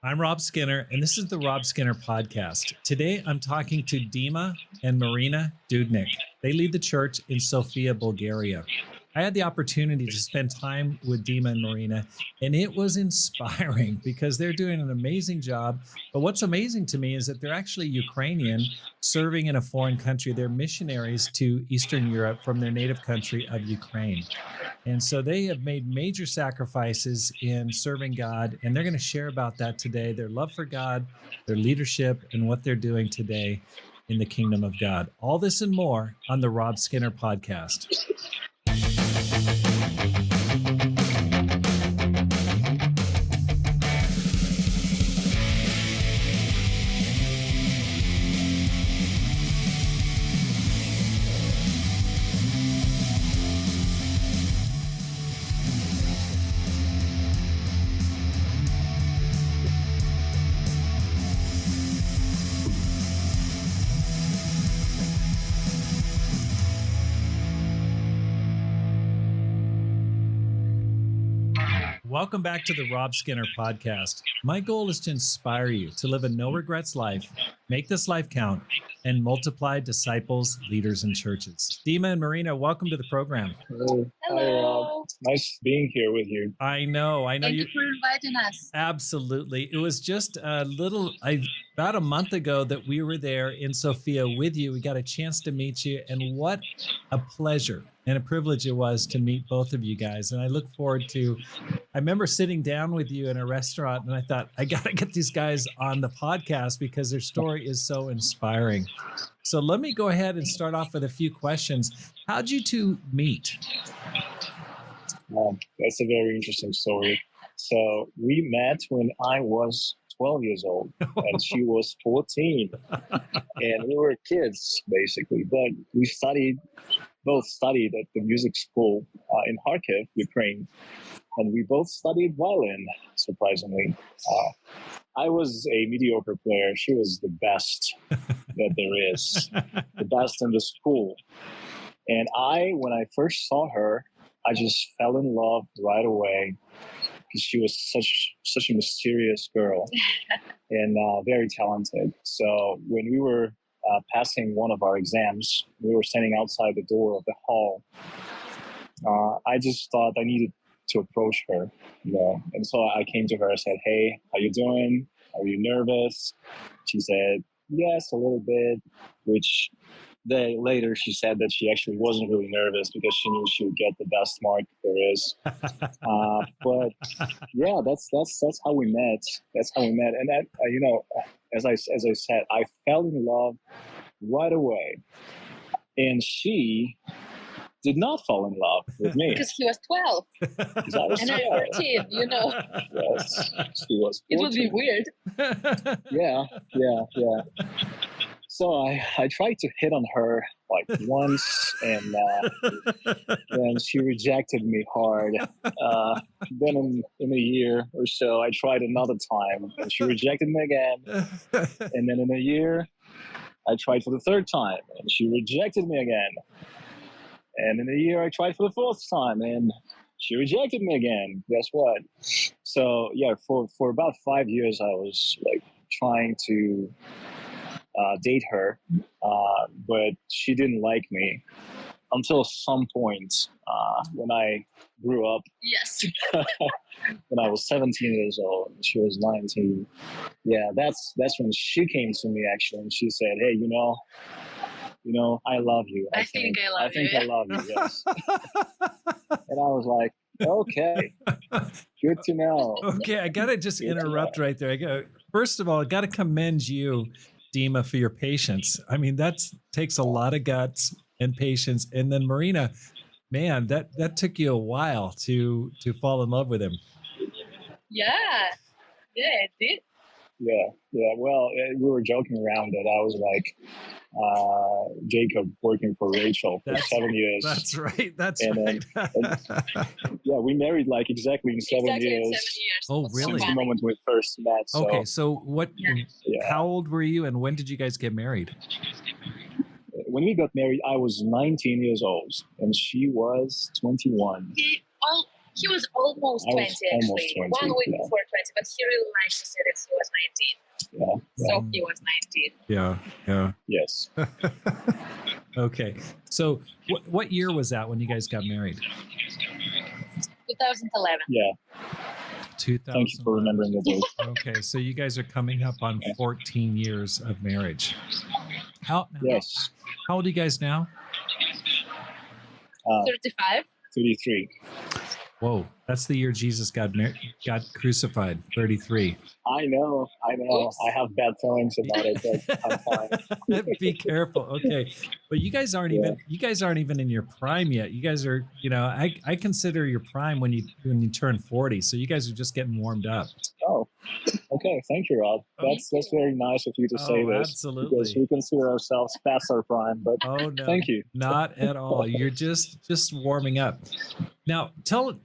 I'm Rob Skinner, and this is the Rob Skinner Podcast. Today, I'm talking to Dima and Marina Dudnik. They lead the church in Sofia, Bulgaria. I had the opportunity to spend time with Dima and Marina, and it was inspiring because they're doing an amazing job. But what's amazing to me is that they're actually Ukrainian, serving in a foreign country. They're missionaries to Eastern Europe from their native country of Ukraine. And so they have made major sacrifices in serving God, and they're going to share about that today, their love for God, their leadership, and what they're doing today in the kingdom of God. All this and more on the Rob Skinner Podcast. Welcome back to the Rob Skinner Podcast. My goal is to inspire you to live a no-regrets life, make this life count, and multiply disciples, leaders, and churches. Dima and Marina, welcome to the program. Hello. Hello. Nice being here with you. I know. Thank you for inviting us. Absolutely. It was just about a month ago that we were there in Sofia with you. We got a chance to meet you, and what a pleasure and a privilege it was to meet both of you guys. And I look forward to, I remember sitting down with you in a restaurant and I thought, I got to get these guys on the podcast because their story is so inspiring. So let me go ahead and start off with a few questions. How'd you two meet? That's a very interesting story. So we met when I was 12 years old and she was 14. And we were kids, basically. But we both studied at the music school in Kharkiv, Ukraine. And we both studied violin, surprisingly. I was a mediocre player. She was the best that there is, the best in the school. And when I first saw her, I just fell in love right away because she was such a mysterious girl and very talented. So when we were passing one of our exams, we were standing outside the door of the hall. I just thought I needed to approach her, and so I came to her and said, "Hey, how you doing? Are you nervous?" She said, "Yes, a little bit," which later she said that she actually wasn't really nervous because she knew she would get the best mark there is. But yeah, that's how we met. That's how we met. And that, as I said, I fell in love right away, and she did not fall in love with me. Because he was 12 'Cause I was and I'm 12. 14, Yes, she was 14. It would be weird. Yeah. So I tried to hit on her like once, and then she rejected me hard. Then in a year or so, I tried another time, and she rejected me again. And then in a year, I tried for the third time, and she rejected me again. And in a year, I tried for the fourth time, and she rejected me again. Guess what? So yeah, for about 5 years, I was like trying to date her, but she didn't like me until some point when I grew up. Yes. When I was 17 years old, and she was 19. Yeah, that's when she came to me actually, and she said, "Hey, I love you. I think I love you. I love you, yes." And I was like, okay, good to know. Okay, I got to just interrupt right there. First of all, I got to commend you, Dima, for your patience. I mean, that takes a lot of guts and patience. And then Marina, man, that took you a while to fall in love with him. Yeah, it did. Yeah. Well, we were joking around that I was like Jacob working for Rachel for 7 years. That's right. Yeah, we married like exactly in 7 years. In 7 years. Oh, really? Since the moment we first met. So, okay, so what? Yeah. How old were you, and when did you guys get married? When we got married, I was 19 years old, and she was 21. He was almost 20, almost actually. 20, 1 week yeah. before 20, but he really liked to say that he So he was 19. Yeah. Yes. Okay. So what year was that when you guys got married? 2011. Yeah. 2000. Thank you for remembering the date. Okay. So you guys are coming up on 14 years of marriage. Yes. How old are you guys now? 35. 33. Whoa. That's the year Jesus got crucified, 33. I know. Oops. I have bad feelings about it, but I'm fine. Be careful. Okay. But you guys aren't even in your prime yet. You guys are, I consider your prime when you turn 40. So you guys are just getting warmed up. Oh, okay. Thank you, Rob. That's very nice of you to say this. Absolutely. Because we consider ourselves past our prime, but no, thank you. Not at all. You're just warming up. Now, tell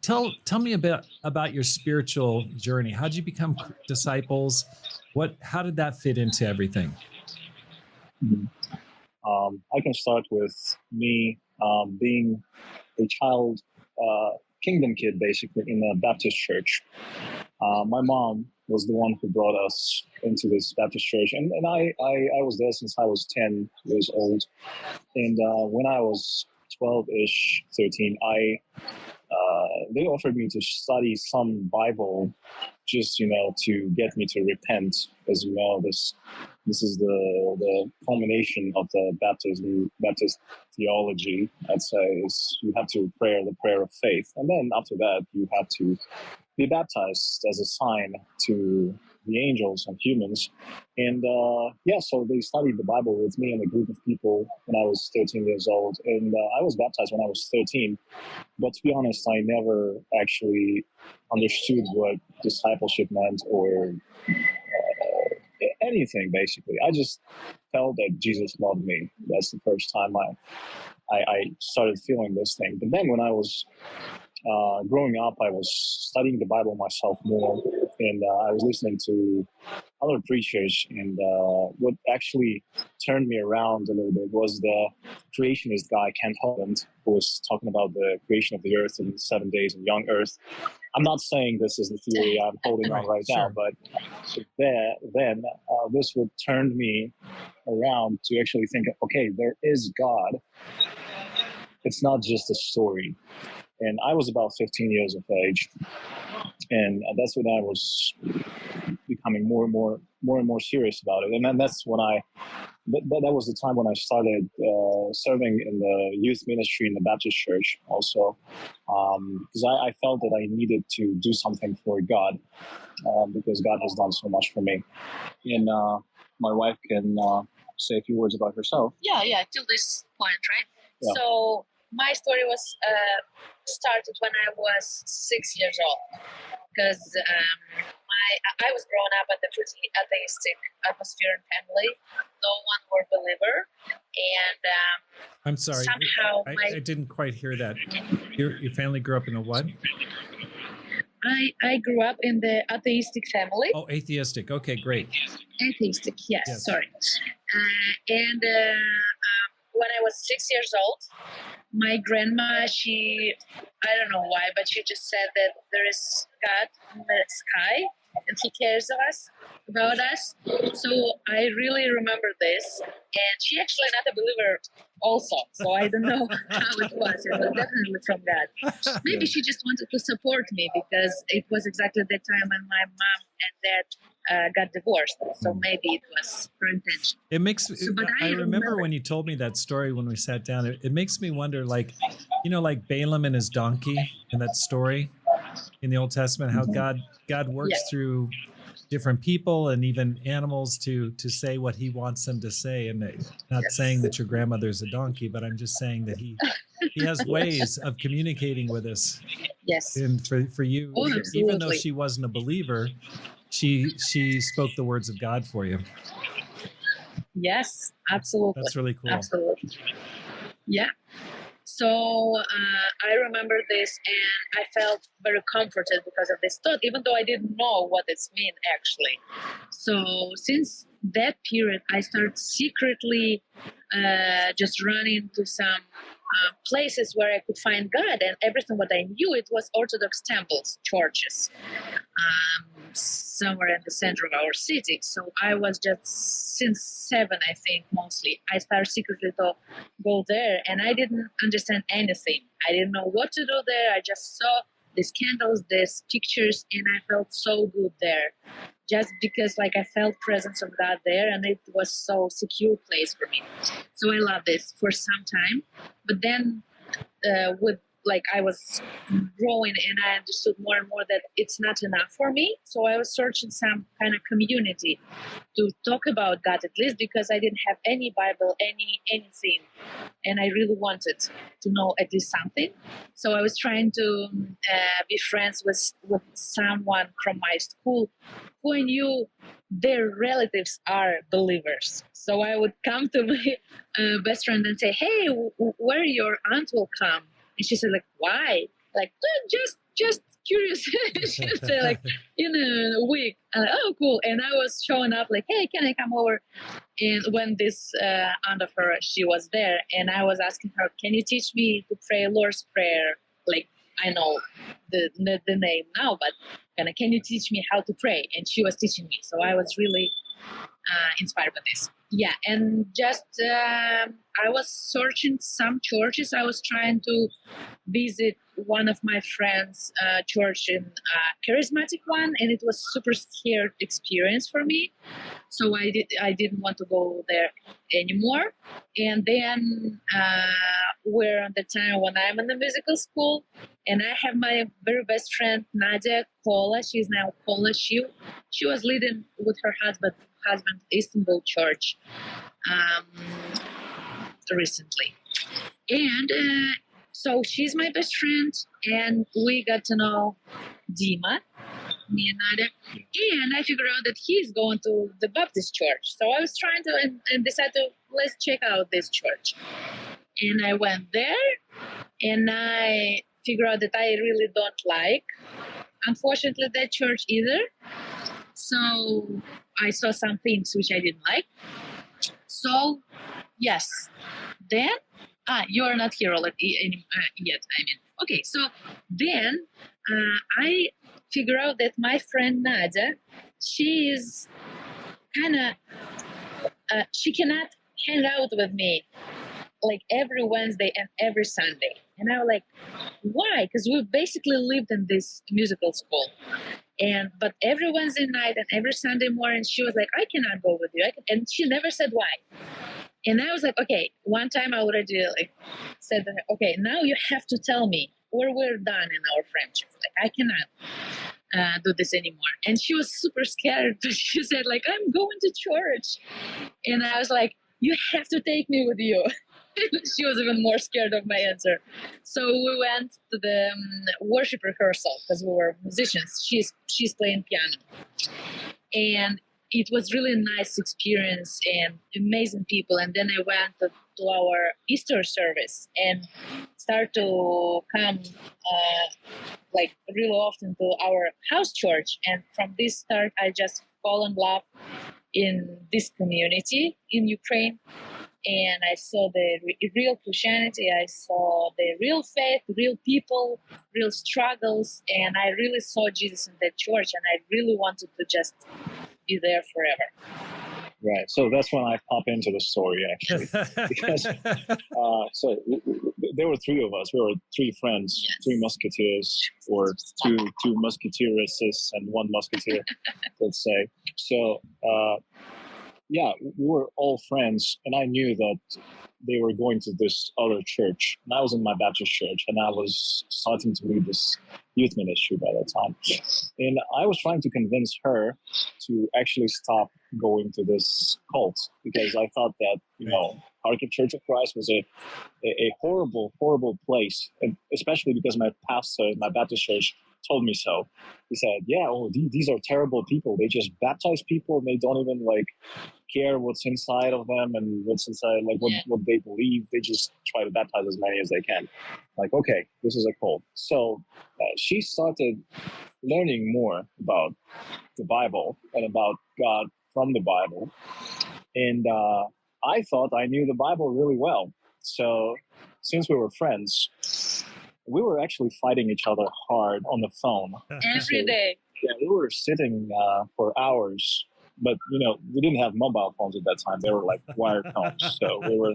me about your spiritual journey. How did you become disciples? How did that fit into everything? I can start with me being a child, kingdom kid, basically, in a Baptist church. My mom was the one who brought us into this Baptist church, and I was there since I was 10 years old. And when I was 12-ish, 13, they offered me to study some Bible, just to get me to repent. As you know, this is the culmination of the Baptist theology. I'd say is you have to pray the prayer of faith, and then after that you have to be baptized as a sign to the angels and humans. And so they studied the Bible with me and a group of people when I was 13 years old. And I was baptized when I was 13. But to be honest, I never actually understood what discipleship meant or anything, basically. I just felt that Jesus loved me. That's the first time I started feeling this thing. But then when I was growing up, I was studying the Bible myself more, and I was listening to other preachers. And what actually turned me around a little bit was the creationist guy, Kent Holland, who was talking about the creation of the earth in 7 days and young earth. I'm not saying this is the theory I'm holding on right now, but then this would turn me around to actually think, okay, there is God. It's not just a story. And I was about 15 years of age, and that's when I was becoming more and more serious about it. And then that's when that was the time when I started serving in the youth ministry in the Baptist church also, because I felt that I needed to do something for God, because God has done so much for me. And my wife can say a few words about herself. Yeah, till this point, right? Yeah. So my story was started when I was 6 years old, because I was growing up in a pretty atheistic atmosphere and family. No one were believer, and I'm sorry. somehow I didn't quite hear that. Your family grew up in a what? I grew up in the atheistic family. Oh, atheistic. Okay, great. Atheistic, yes. Sorry. And when I was 6 years old, my grandma, I don't know why, but she just said that there is God in the sky and he cares about us. So I really remember this. And she actually not a believer also. So I don't know how it was. It was definitely from God. Maybe she just wanted to support me because it was exactly the time when my mom and dad got divorced. So maybe it was her intention. It makes I remember remember when you told me that story when we sat down. It makes me wonder, like Balaam and his donkey in that story in the Old Testament, how God works through different people and even animals to say what he wants them to say. And not saying that your grandmother's a donkey, but I'm just saying that he has ways of communicating with us. Yes. And for you, even though she wasn't a believer, she spoke the words of God for you. Yes, absolutely. That's really cool. Absolutely. Yeah. So I remember this and I felt very comforted because of this thought, even though I didn't know what it meant actually. So since that period, I started secretly just running to some places where I could find God, and everything what I knew it was Orthodox temples, churches, somewhere in the center of our city. So I was just since 7, I think, mostly. I started secretly to go there, and I didn't understand anything. I didn't know what to do there. I just saw these candles, these pictures, and I felt so good there. Just because like I felt presence of God there, and it was so secure place for me. So I love this for some time. But then with like I was growing and I understood more and more that it's not enough for me. So I was searching some kind of community to talk about God, at least because I didn't have any Bible, anything. And I really wanted to know at least something. So I was trying to be friends with someone from my school who I knew their relatives are believers. So I would come to my best friend and say, "Hey, where your aunt will come?" And she said, like, "Why?" Like, just curious." She would say, like, in a week. I'm like, "Oh, cool." And I was showing up, like, "Hey, can I come over?" And when this aunt of her, she was there, and I was asking her, "Can you teach me to pray Lord's Prayer?" Like, I know the name now, but can you teach me how to pray? And she was teaching me. So I was really inspired by this. Yeah, and just I was searching some churches. I was trying to visit one of my friends' church in charismatic one, and it was super scared experience for me. So I didn't want to go there anymore. And then we're at the time when I'm in the musical school, and I have my very best friend Nadia Kola. She's now Kola. She was leading with her husband Istanbul church recently, and so she's my best friend, and we got to know Dima, me and Nadia, and I figured out that he's going to the Baptist church. So I was trying to and decided to let's check out this church, and I went there, and I figured out that I really don't like, unfortunately, that church either. So I saw some things which I didn't like. So yes, then you are not here yet. I mean, okay. So then I figure out that my friend Nadia, she is kind of she cannot hang out with me like every Wednesday and every Sunday. And I was like, why? Because we basically lived in this musical school. But every Wednesday night and every Sunday morning, she was like, I cannot go with you. And she never said why. And I was like, okay, one time I already like said, okay, now you have to tell me or we're done in our friendship. Like, I cannot do this anymore. And she was super scared. She said, like, I'm going to church. And I was like, you have to take me with you. She was even more scared of my answer. So we went to the worship rehearsal because we were musicians. She's playing piano. And it was really a nice experience and amazing people. And then I went to our Easter service and started to come like really often to our house church. And from this start, I just fall in love in this community in Ukraine. And I saw the real Christianity. I saw the real faith, real people, real struggles. And I really saw Jesus in that church. And I really wanted to just be there forever. Right. So that's when I pop into the story, actually. Because there were 3 of us. We were 3 friends, Yes. 3 musketeers, or two musketeeresses and 1 musketeer, let's say. So, yeah, we were all friends, and I knew that they were going to this other church, and I was in my Baptist church, and I was starting to lead this youth ministry by that time. And I was trying to convince her to actually stop going to this cult, because I thought that, Harkin Church of Christ was a horrible, horrible place, and especially because my pastor in my Baptist church told me so. He said, these are terrible people. They just baptize people, and they don't even care what's inside of them and what's inside, what they believe. They just try to baptize as many as they can. Like, okay, this is a cult. So she started learning more about the Bible and about God from the Bible. And I thought I knew the Bible really well. So since we were friends, we were actually fighting each other hard on the phone. Every day. Yeah, we were sitting for hours, but we didn't have mobile phones at that time. They were like wired phones, so we were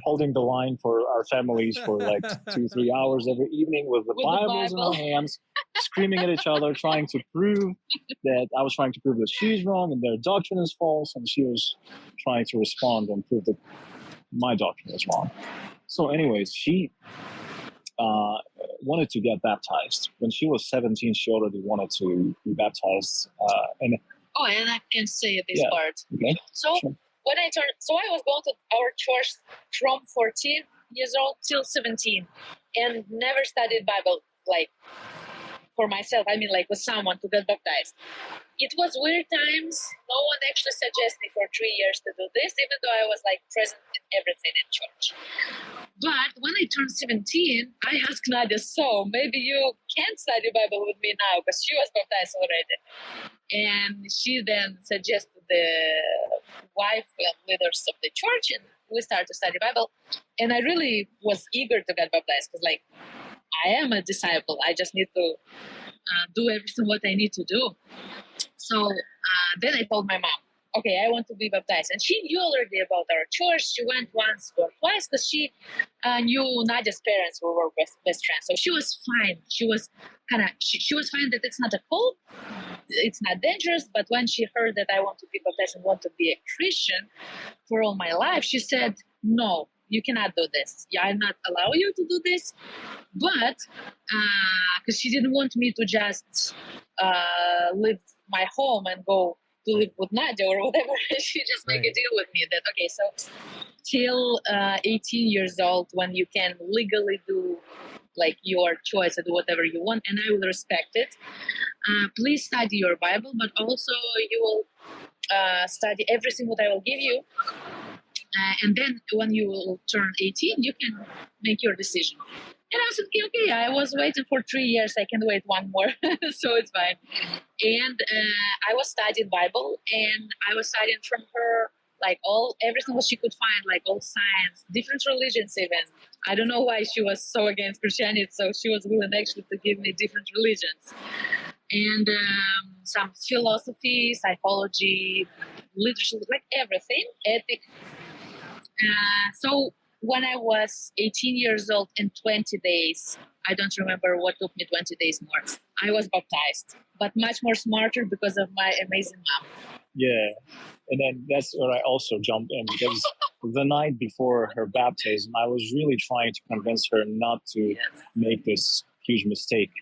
holding the line for our families for like 2-3 hours every evening with the Bibles in our hands, screaming at each other, trying to prove that I was trying to prove that she's wrong and their doctrine is false, and she was trying to respond and prove that my doctrine is wrong. So, anyways, she wanted to get baptized. When she was 17, she already wanted to be baptized. And I can say this part. Okay. So Sure. when I was going to our church from 14 years old till 17, and never studied Bible like for myself. I mean, like with someone to get baptized. It was weird times. No one actually suggested me for 3 years to do this, even though I was like present in everything in church. But when I turned 17, I asked Nadia, so maybe you can study Bible with me now, because she was baptized already. And she then suggested the wife and leaders of the church, and we started to study Bible. And I really was eager to get baptized, because like I am a disciple. I just need to do everything what I need to do. So then I told my mom, okay, I want to be baptized. And she knew already about our church. She went once or twice because she knew Nadia's parents who were best friends. So she was fine. She was she was fine that it's not a cult, it's not dangerous. But when she heard that I want to be baptized and want to be a Christian for all my life, she said, no, you cannot do this. Yeah, I'll not allow you to do this. But because she didn't want me to just leave my home and go to live with Nadia or whatever, she just make a deal with me that, okay, so till 18 years old, when you can legally do like your choice and do whatever you want, and I will respect it. Please study your Bible, but also you will study everything what I will give you. And then when you will turn 18, you can make your decision. And I was thinking, okay, I was waiting for 3 years. I can wait one more, so it's fine. And I was studying Bible, and I was studying from her, like everything what she could find, like all science, different religions even. I don't know why she was so against Christianity, so she was willing actually to give me different religions. And some philosophy, psychology, literature, like everything, ethics. So when I was 18 years old and 20 days, I don't remember what took me 20 days more, I was baptized, but much more smarter because of my amazing mom. Yeah, and then that's where I also jumped in, because the night before her baptism, I was really trying to convince her not to make this huge mistake.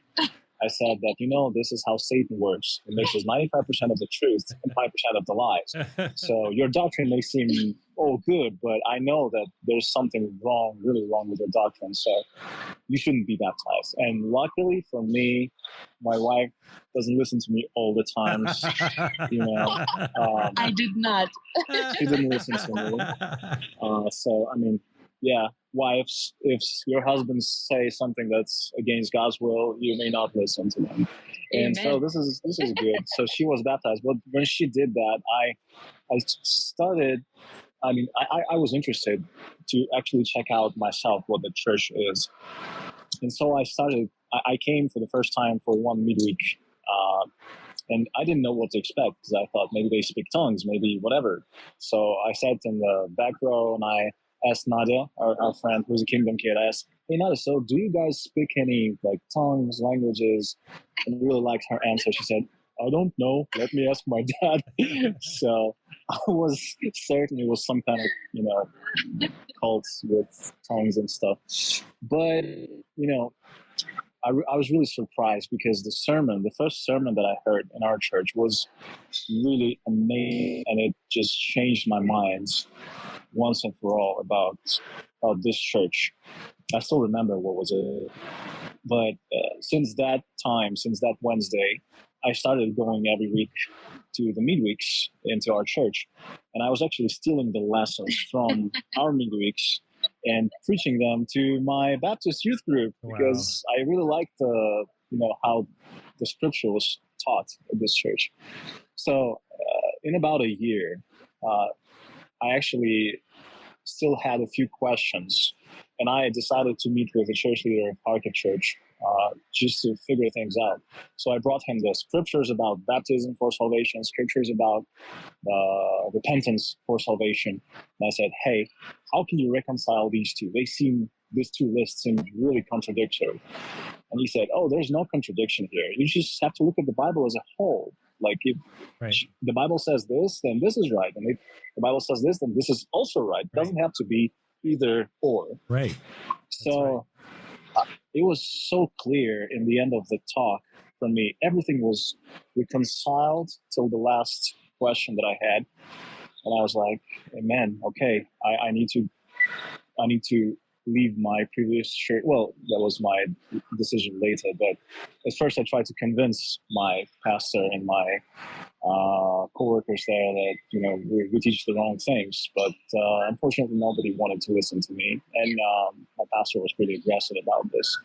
I said that, this is how Satan works. It mixes 95% of the truth and 5% of the lies. So your doctrine may seem all good, but I know that there's something wrong, really wrong with your doctrine. So you shouldn't be baptized. And luckily for me, my wife doesn't listen to me all the time. I did not. She didn't listen to me. So, I mean, yeah, wives, if your husbands say something that's against God's will, you may not listen to them. And so this is good. So she was baptized, but when she did that, I started. I mean, I was interested to actually check out myself what the church is, and so I started. I came for the first time for one midweek, and I didn't know what to expect, because I thought maybe they speak tongues, maybe whatever. So I sat in the back row and I asked Nadia, our friend who's a Kingdom kid, I asked, hey Nadia, so do you guys speak any like tongues, languages? And I really liked her answer. She said, I don't know. Let me ask my dad. So I was certain it was some kind of, cult with tongues and stuff. But, I was really surprised, because the first sermon that I heard in our church was really amazing, and it just changed my mind once and for all about this church. I still remember what was it, but since that Wednesday, I started going every week to the midweeks into our church, and I was actually stealing the lessons from our midweeks and preaching them to my Baptist youth group, because I really liked how the scripture was taught at this church. So in about a year, I actually still had a few questions, and I decided to meet with the church leader of Kharkiv Church just to figure things out. So I brought him the scriptures about baptism for salvation, scriptures about repentance for salvation. And I said, hey, how can you reconcile these two? These two lists seem really contradictory. And he said, oh, there's no contradiction here. You just have to look at the Bible as a whole. Like if the Bible says this, then this is right. And if the Bible says this, then this is also right. It doesn't have to be either or. Right. So it was so clear in the end of the talk for me. Everything was reconciled till the last question that I had. And I was like, amen, okay, I need to leave my previous church. Well, that was my decision later. But at first I tried to convince my pastor and my co-workers there that, we teach the wrong things. But unfortunately, nobody wanted to listen to me. And my pastor was pretty aggressive about this.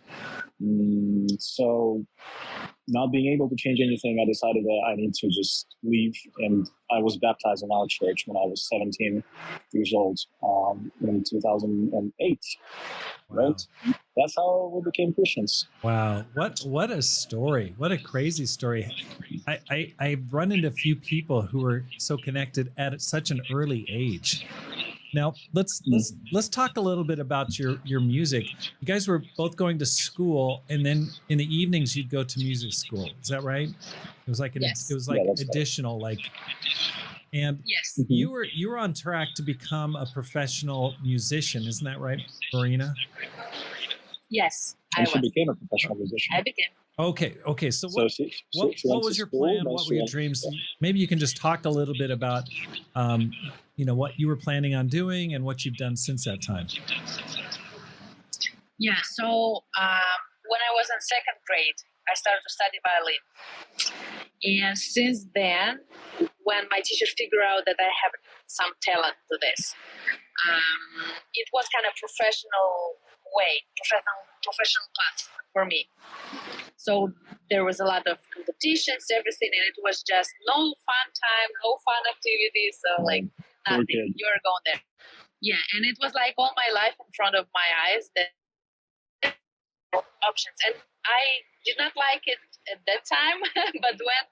So not being able to change anything, I decided that I need to just leave. And I was baptized in our church when I was 17 years old in 2008. Wow. Right? That's how we became Christians. Wow. What a story. What a crazy story. I've run into a few people who are so connected at such an early age. Now let's talk a little bit about your music. You guys were both going to school, and then in the evenings you'd go to music school. Is that right? It was like additional, right. And yes. You were on track to become a professional musician, isn't that right, Marina? Yes, and she became a professional musician. I became. Okay. So what was your plan? What were your dreams? Maybe you can just talk a little bit about, what you were planning on doing and what you've done since that time. Yeah. So when I was in second grade, I started to study violin, and since then, when my teacher figured out that I have some talent to this, it was kind of professional path for me. So there was a lot of competitions, everything, and it was just no fun time, no fun activities. So like nothing, you're going there. Yeah, and it was like all my life in front of my eyes that options, and I did not like it at that time. But when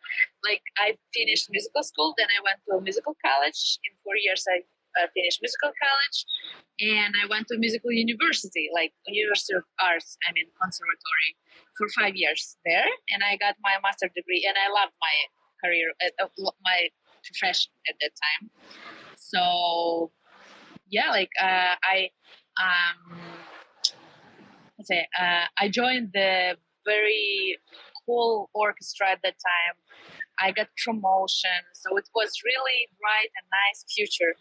I finished musical school, then I went to a musical college. In 4 years, I finished musical college, and I went to musical university, like University of Arts, conservatory, for 5 years there, and I got my master's degree, and I loved my career, my profession at that time. So yeah, I joined the very cool orchestra at that time. I got promotion, so it was really bright and nice future.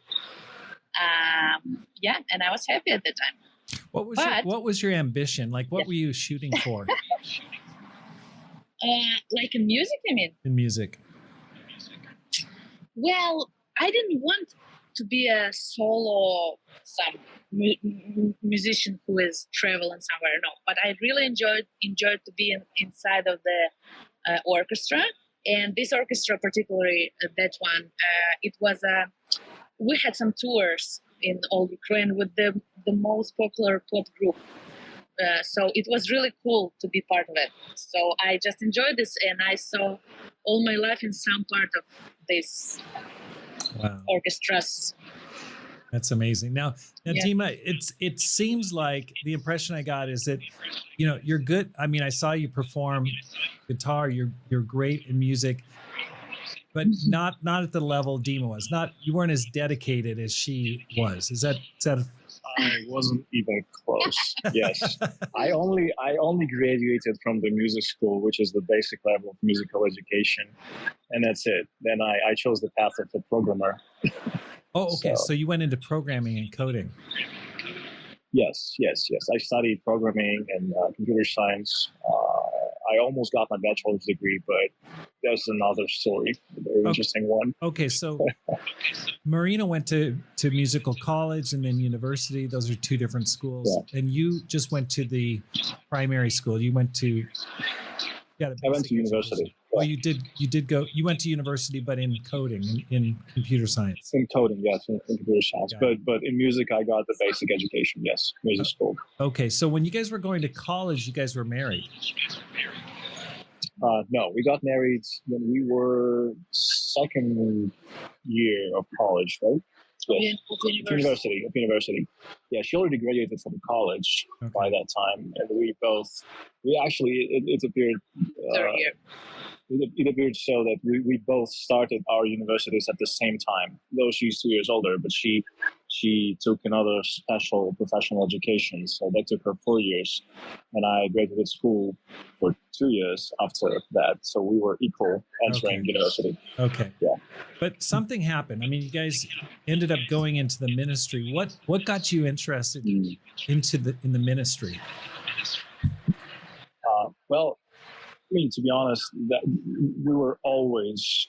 And I was happy at the time. What was your ambition? What were you shooting for? In music, you mean? In music. Well, I didn't want to be a solo musician who is traveling somewhere. No, but I really enjoyed to be inside of the orchestra. And this orchestra, particularly that one, it was we had some tours in all Ukraine with the most popular pop group. So it was really cool to be part of it. So I just enjoyed this, and I saw all my life in some part of this orchestras. That's amazing. Now, Dima, it seems like the impression I got is that, you're good. I mean, I saw you perform guitar. You're great in music, but not at the level Dima was. You weren't as dedicated as she was. Is that? I wasn't even close. Yes, I only graduated from the music school, which is the basic level of musical education, and that's it. Then I chose the path of the programmer. Oh, okay. So you went into programming and coding. Yes. I studied programming and computer science. I almost got my bachelor's degree, but that's another story, a very interesting one. Okay, so Marina went to musical college and then university. Those are two different schools. Yeah. And you just went to the primary school. You went to... I went to university. Oh, you did go. You went to university, but in coding, in computer science. In coding, yes, in computer science. But in music, I got the basic education. Yes, music school. Okay, so when you guys were going to college, you guys were married. No, we got married when we were second year of college, right? Yes. Of university. Yeah, she already graduated from college by that time, and we actually, it appeared. Third year. It appeared so that we both started our universities at the same time. Though she's 2 years older, but she took another special professional education, so that took her 4 years, and I graduated school for 2 years after that. So we were equal entering university. Okay. Yeah. But something happened. I mean, you guys ended up going into the ministry. What got you interested in the ministry? Well, I mean, to be honest, that we were always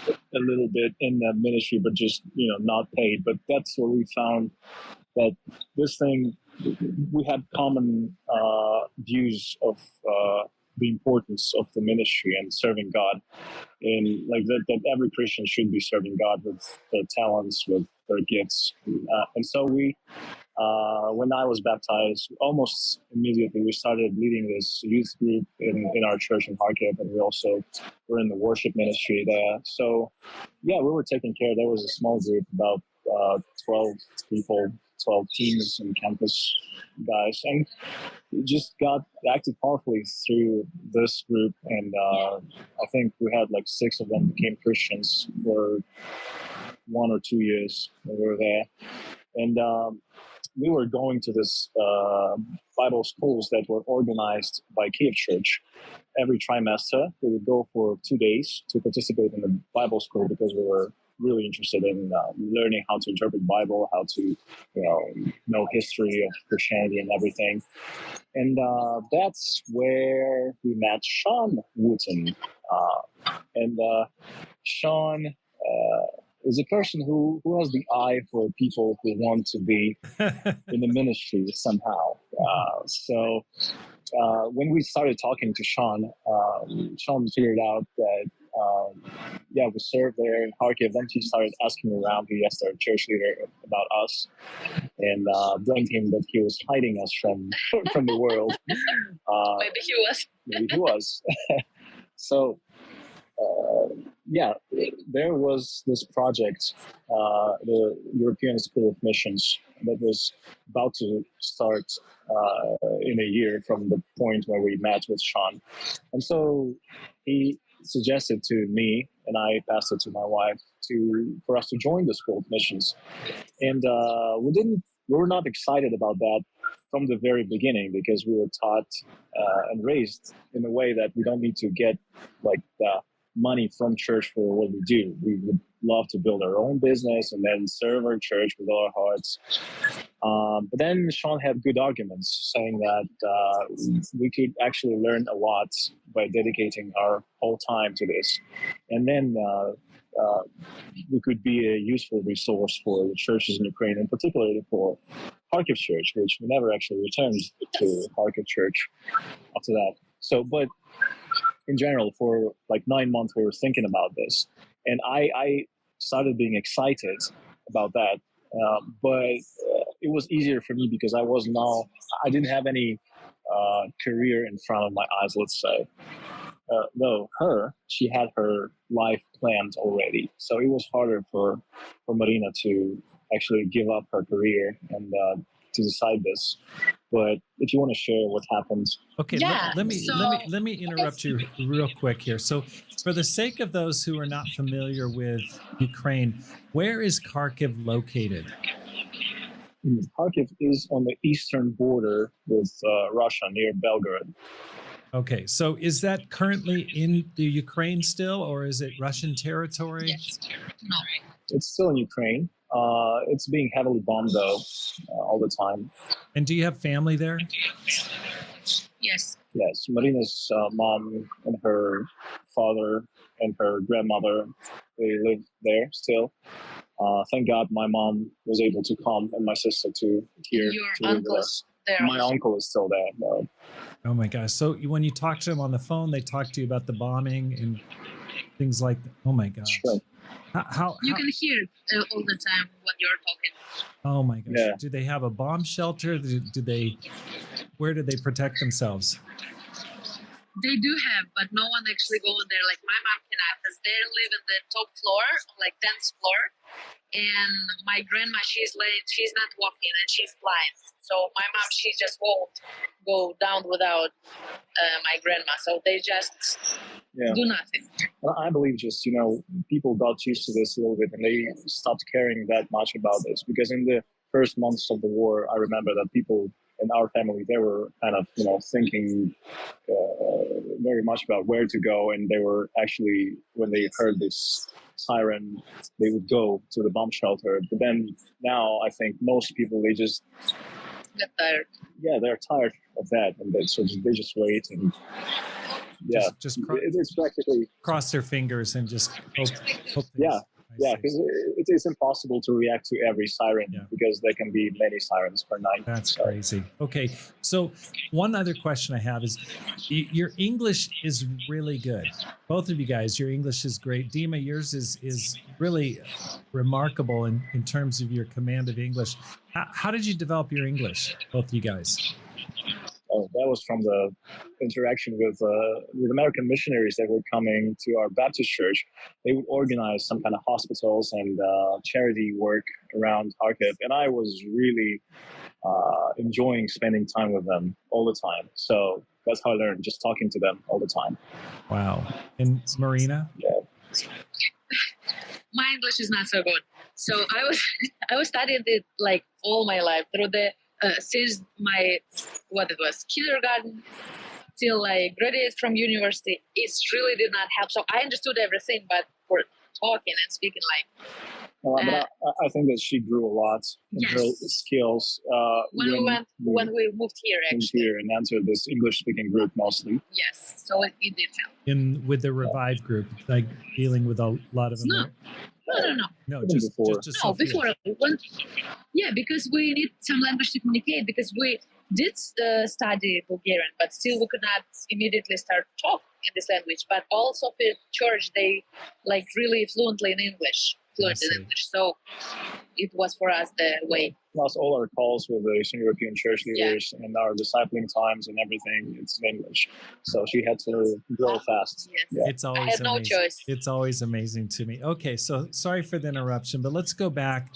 a little bit in the ministry, but just, not paid. But that's where we found that this thing, we had common views of the importance of the ministry and serving God, and like that every Christian should be serving God with their talents, with their gifts. And so when I was baptized, almost immediately we started leading this youth group in our church in Kharkiv, and we also were in the worship ministry there. So, yeah, we were taking care. There was a small group, about 12 people, 12 teens and campus guys, and it just got acted powerfully through this group. And I think we had like 6 of them became Christians for 1 or 2 years when we were there. And we were going to this Bible schools that were organized by Kiev Church. Every trimester, we would go for 2 days to participate in the Bible school because we were really interested in learning how to interpret the Bible, how to, know history of Christianity and everything. And that's where we met Shawn Wooten. And Shawn is a person who has the eye for people who want to be in the ministry somehow. So when we started talking to Shawn, Shawn figured out that, we served there in Kharkiv. Then he started asking around. He asked our church leader about us, and blamed him that he was hiding us from the world. Maybe he was. Maybe he was. So, there was this project, the European School of Missions, that was about to start in a year from the point where we met with Shawn. And so he suggested to me, and I passed it to my wife, for us to join the School of Missions. And we were not excited about that from the very beginning, because we were taught and raised in a way that we don't need to get like the money from church for what we do. We would love to build our own business and then serve our church with all our hearts. But then Shawn had good arguments, saying that we could actually learn a lot by dedicating our whole time to this. And then we could be a useful resource for the churches in Ukraine, and particularly for Kharkiv Church, which we never actually returned to Kharkiv Church after that. So, but in general, for like 9 months, we were thinking about this, and I started being excited about that. But it was easier for me because I didn't have any career in front of my eyes, let's say. Though she had her life planned already, so it was harder for Marina to actually give up her career and to decide this. But if you want to share what happened. Okay, let me interrupt you real quick here. So for the sake of those who are not familiar with Ukraine, where is Kharkiv located? Kharkiv is on the eastern border with Russia, near Belgorod. Okay, so is that currently in the Ukraine still, or is it Russian territory? Yes. No. It's still in Ukraine. It's being heavily bombed, though, all the time. And do you have family there? Yes. Yes. Marina's mom and her father and her grandmother, they live there still. Thank God my mom was able to come, and my sister too, here Your to live with us. there. My Also. uncle is still there. No. Oh my gosh. So when you talk to them on the phone, they talk to you about the bombing and things like that. Oh my gosh. Sure. How You can hear it all the time when you're talking. oh my gosh. Yeah. Do they have a bomb shelter? Where do they protect themselves? They do have, but no one actually go in there. Like my mom cannot, because they live in the top floor, like 10th floor. And my grandma, she's not walking and she's blind. So my mom, she just won't go down without my grandma. So they just do nothing. Well, I believe just, people got used to this a little bit and they stopped caring that much about this, because in the first months of the war, I remember that people in our family, they were kind of, thinking very much about where to go. And they were actually, when they heard this siren, they would go to the bomb shelter. But then now I think most people, they just get tired. Yeah, they're tired of that. And they just wait and it's practically cross their fingers and just hope because it is impossible to react to every siren because there can be many sirens per night. That's crazy. Okay, so one other question I have is, your English is really good. Both of you guys, your English is great. Dima, yours is really remarkable in terms of your command of English. How did you develop your English, both of you guys? That was from the interaction with American missionaries that were coming to our Baptist church. They would organize some kind of hospitals and charity work around Kharkiv, and I was really enjoying spending time with them all the time. So that's how I learned, just talking to them all the time. Wow. And Marina? Yeah. My English is not so good. So I was studying it like all my life through the since my kindergarten till I graduated from university. It really did not help. So I understood everything, but for talking and speaking, but I think that she grew a lot in her skills when we moved here, actually. And entered this English-speaking group mostly. Yes, so it did help. With the Revive group, like dealing with a lot of them. No, just before. Because we need some language to communicate, because we did study Bulgarian, but still we could not immediately start talk in this language. But also the church, they really fluently in English. So it was for us the way. Plus all our calls with the Eastern European church leaders and our discipling times and everything, it's in English. So she had to grow fast. Yes. Yeah. It's always I had no choice. It's always amazing to me. Okay, so sorry for the interruption, but let's go back.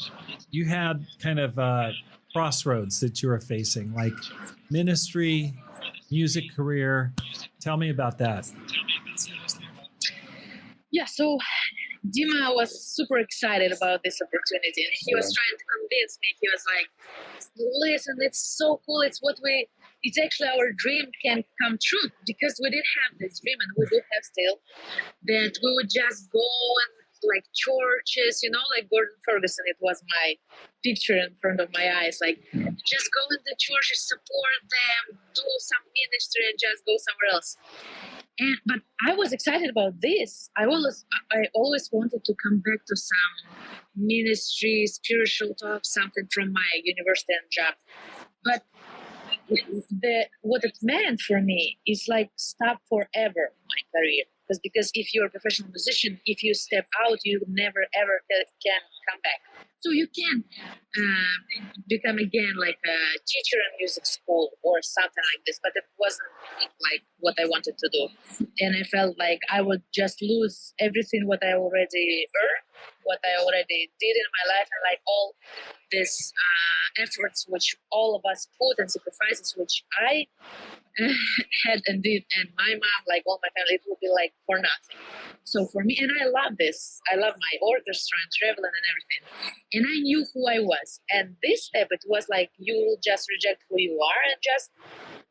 You had kind of crossroads that you were facing, like ministry, music career. Tell me about that. Yeah, so Dima was super excited about this opportunity, and he was trying to convince me. He was like, listen, it's so cool. It's actually our dream can come true, because we did have this dream, and we do have still, that we would just go and churches, like Gordon Ferguson. It was my picture in front of my eyes, just go in the churches, support them, do some ministry, and just go somewhere else. But I was excited about this. I always wanted to come back to some ministry, spiritual talk, something from my university and job. But what it meant for me is stop forever my career. Because if you're a professional musician, if you step out, you never ever can come back. So you can become again a teacher in music school or something like this, but it wasn't what I wanted to do. And I felt like I would just lose everything what I already earned, what I already did in my life, and all these efforts which all of us put and sacrifices which I had and did, and my mom, all my family, it would be for nothing. So for me, and I love this. I love my orchestra and traveling and everything. And I knew who I was. And this step, it was you will just reject who you are, and just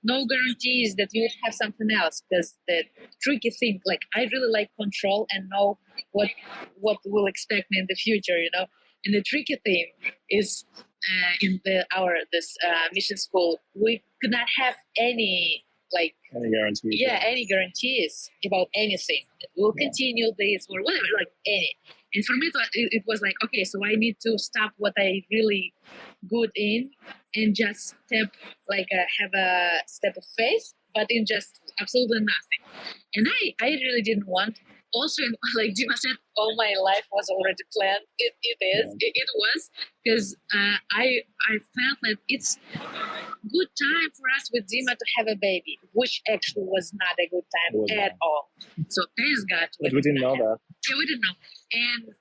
no guarantees that you would have something else. Because the tricky thing, I really like control and know what will expect me in the future, And the tricky thing is in this mission school, we could not have any guarantees. Any guarantees about anything. We'll continue this or whatever, any. And for me, it was like, okay, so I need to stop what I really good in and just have a step of faith, but in just absolutely nothing. And I really didn't want. Also, like Dima said, all my life was already planned. It was, because I felt like it's good time for us with Dima to have a baby, which actually was not a good time at all. So thanks God. But we didn't know that. Yeah, we didn't know. And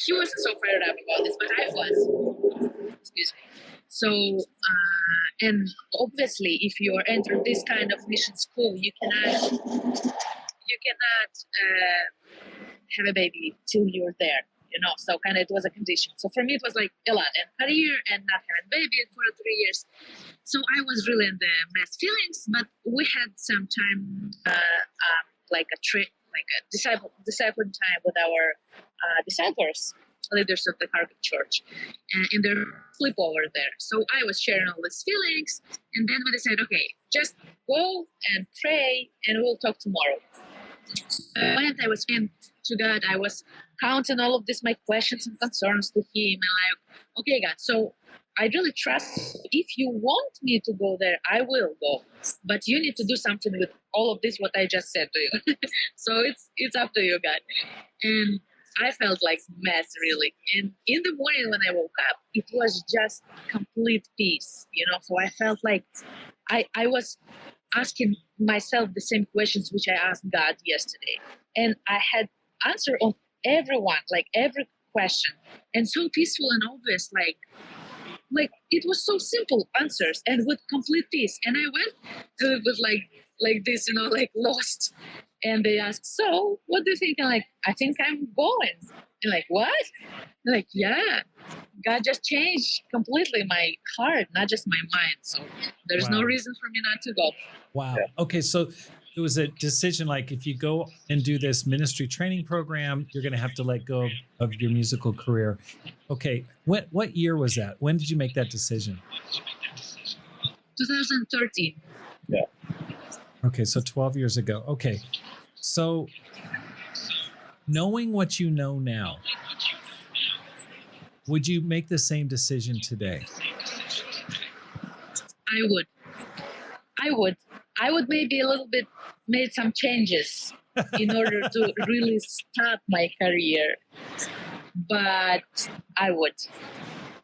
he wasn't so fired up about this, but I was. Excuse me. So, and obviously, if you are entering this kind of mission school, you cannot have a baby till you're there. So kind of it was a condition. So for me, it was like a lot, and career and not having baby for 3 years. So I was really in the mess feelings, but we had some time, like a trip, like a discipline time with our disciples, leaders of the Catholic Church, in their sleepover there. So I was sharing all these feelings, and then we decided, okay, just go and pray, and we'll talk tomorrow. When I was in to God, I was counting all of this, my questions and concerns to Him, and like, okay, God, so I really trust. If you want me to go there, I will go. But you need to do something with all of this, what I just said to you. So it's up to you, God. And I felt like mess, really. And in the morning when I woke up, it was just complete peace, So I felt like I was asking myself the same questions which I asked God yesterday. And I had answer on every question. And so peaceful and obvious, like it was so simple answers and with complete peace. And I went with like this, like lost. And they asked, so what do you think? I'm like, I think I'm going. And like, what? And like, yeah, God just changed completely my heart, not just my mind. So there's no reason for me not to go. Wow. Okay. So it was a decision, like if you go and do this ministry training program, you're going to have to let go of your musical career. Okay. What year was that? When did you make that decision? 2013. Yeah. Okay. So 12 years ago. Okay. So knowing what you know now, would you make the same decision today? I would maybe a little bit made some changes in order to really start my career, but I would.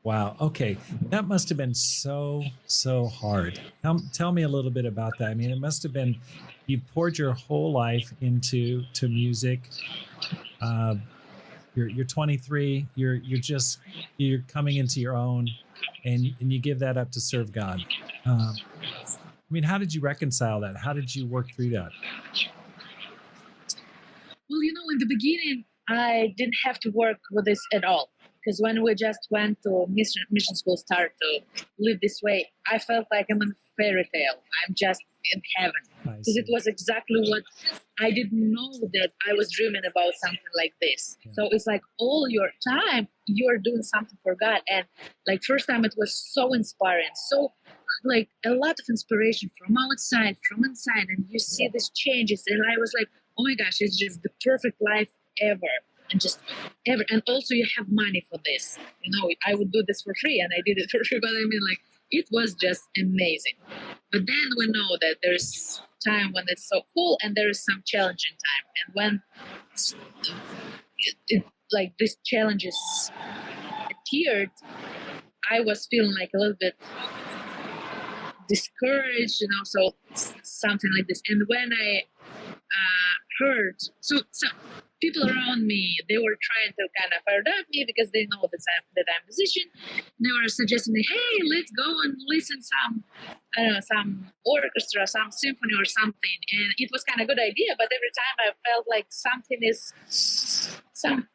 Wow. Okay. That must have been so hard. Tell me a little bit about that. I mean, it must have been, you poured your whole life into music. You're 23. You're coming into your own, and you give that up to serve God. I mean, how did you reconcile that? How did you work through that? Well, in the beginning, I didn't have to work with this at all. Because when we just went to mission school, start to live this way, I felt like I'm in a fairy tale. I'm just in heaven. Because it was exactly what I didn't know, that I was dreaming about something like this. Yeah. So it's like all your time, you're doing something for God. And like first time, it was so inspiring. So like a lot of inspiration from outside, from inside. And you see these changes. And I was like, oh my gosh, it's just the perfect life ever. And just ever, and also you have money for this. I would do this for free, and I did it for free. But I mean, like, it was just amazing. But then we know that there's time when it's so cool, and there is some challenging time. And when like these challenges appeared, I was feeling like a little bit discouraged, so something like this. And when I heard, so people around me, they were trying to kind of fire up me because they know that I'm a musician. They were suggesting me, hey, let's go and listen some orchestra, some symphony or something. And it was kind of a good idea, but every time I felt like some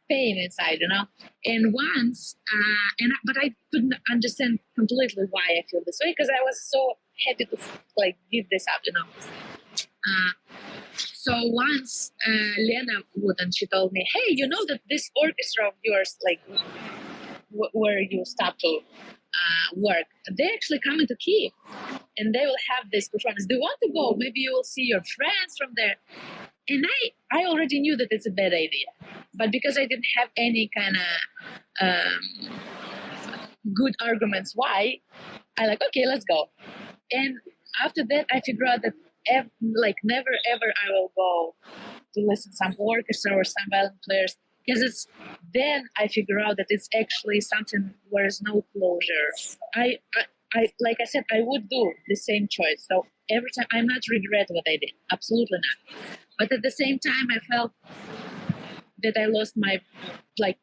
pain inside, And once, but I couldn't understand completely why I feel this way, because I was so happy to give this up, So once Lena Wooten, she told me, hey, you know that this orchestra of yours, where you start to work, they actually come into Kyiv, and they will have this performance. Do you want to go? Maybe you will see your friends from there. And I already knew that it's a bad idea, but because I didn't have any kind of good arguments why, I like, okay, let's go. And after that, I figured out that never ever I will go to listen to some orchestra or some violin players, because it's then I figure out that it's actually something where there's no closure. I like I said, I would do the same choice. So every time I'm not regret what I did, absolutely not. But at the same time, I felt that I lost my